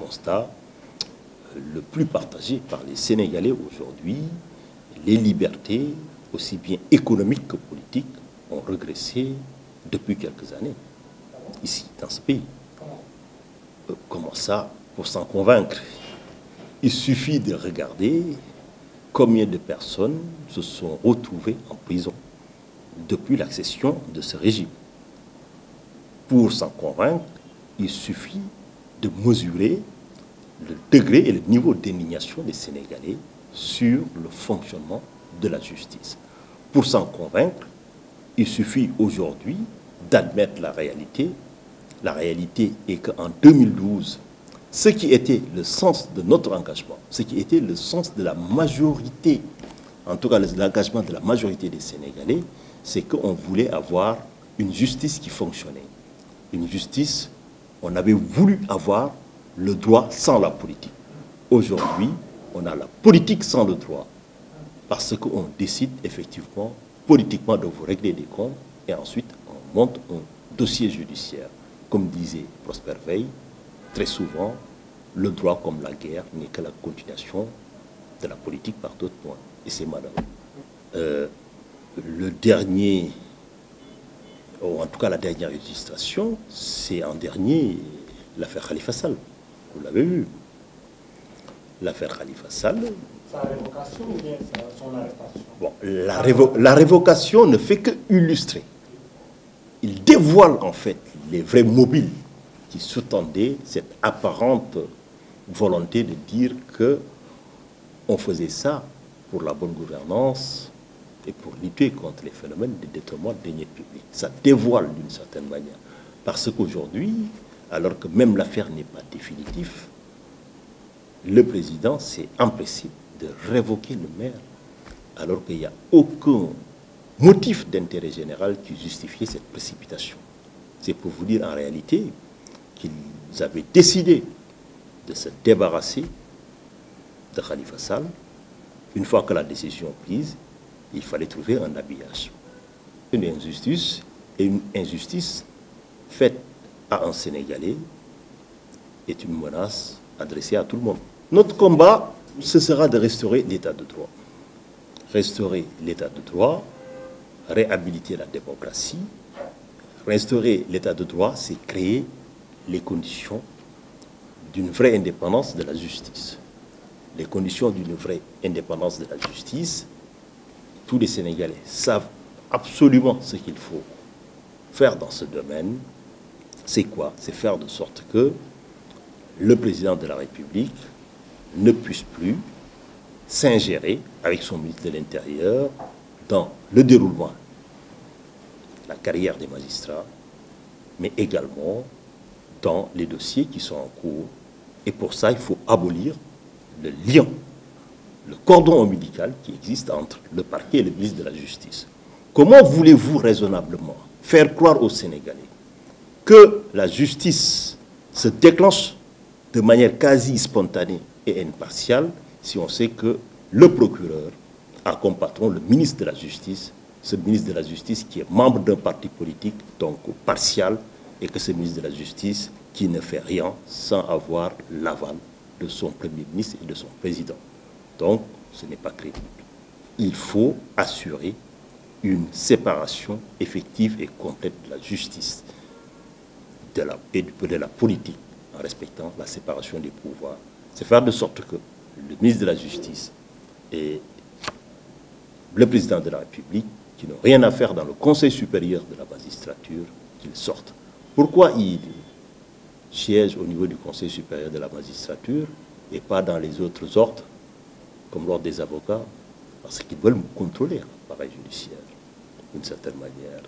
constat le plus partagé par les Sénégalais aujourd'hui. Les libertés, aussi bien économiques que politiques, ont régressé depuis quelques années, ici, dans ce pays. Comment ça? Pour s'en convaincre, il suffit de regarder combien de personnes se sont retrouvées en prison depuis l'accession de ce régime. Pour s'en convaincre, il suffit de mesurer le degré et le niveau d'indignation des Sénégalais sur le fonctionnement de la justice. Pour s'en convaincre, il suffit aujourd'hui d'admettre la réalité. La réalité est qu'en 2012, ce qui était le sens de notre engagement, ce qui était le sens de la majorité, en tout cas l'engagement de la majorité des Sénégalais, c'est qu'on voulait avoir une justice qui fonctionnait. Une justice, on avait voulu avoir le droit sans la politique. Aujourd'hui, on a la politique sans le droit, parce qu'on décide effectivement, politiquement, de vous régler des comptes, et ensuite on monte un dossier judiciaire. Comme disait Prosper Veil, très souvent, le droit comme la guerre n'est que la continuation de la politique par d'autres points. Et c'est malheureux. Le dernier, ou en tout cas la dernière illustration, c'est en dernier l'affaire Khalifa Sall. Vous l'avez vu. L'affaire Khalifa Sall. Sa révocation ou bien son arrestation? Bon, la révocation ne fait que illustrer. Il dévoile en fait les vrais mobiles qui sous-tendaient cette apparente volonté de dire que on faisait ça pour la bonne gouvernance et pour lutter contre les phénomènes de détournement de deniers publics. Ça dévoile d'une certaine manière. Parce qu'aujourd'hui, alors que même l'affaire n'est pas définitive, le président s'est empressé de révoquer le maire, alors qu'il n'y a aucun motif d'intérêt général qui justifiait cette précipitation. C'est pour vous dire en réalité qu'ils avaient décidé de se débarrasser de Khalifa Sall. Une fois que la décision est prise, il fallait trouver un habillage. Une injustice, et une injustice faite à un Sénégalais est une menace adressée à tout le monde. Notre combat, ce sera de restaurer l'état de droit. Restaurer l'état de droit, réhabiliter la démocratie. Restaurer l'état de droit, c'est créer les conditions d'une vraie indépendance de la justice. Les conditions d'une vraie indépendance de la justice, tous les Sénégalais savent absolument ce qu'il faut faire dans ce domaine. C'est quoi? C'est faire de sorte que le président de la République ne puisse plus s'ingérer avec son ministre de l'Intérieur dans le déroulement, la carrière des magistrats, mais également dans les dossiers qui sont en cours. Et pour ça, il faut abolir le lien, le cordon ombilical qui existe entre le parquet et le ministre de la Justice. Comment voulez-vous raisonnablement faire croire aux Sénégalais que la justice se déclenche de manière quasi spontanée et impartiale si on sait que le procureur a comme patron le ministre de la Justice, ce ministre de la Justice qui est membre d'un parti politique, donc partial, et que ce ministre de la Justice qui ne fait rien sans avoir l'aval de son Premier ministre et de son président. Donc, ce n'est pas crédible. Il faut assurer une séparation effective et complète de la justice et de la politique en respectant la séparation des pouvoirs. C'est faire de sorte que le ministre de la Justice et le président de la République, qui n'ont rien à faire dans le Conseil supérieur de la magistrature, qu'ils sortent. Pourquoi ils siègent au niveau du Conseil supérieur de la magistrature et pas dans les autres ordres, comme l'ordre des avocats? Parce qu'ils veulent contrôler l'appareil judiciaire, d'une certaine manière.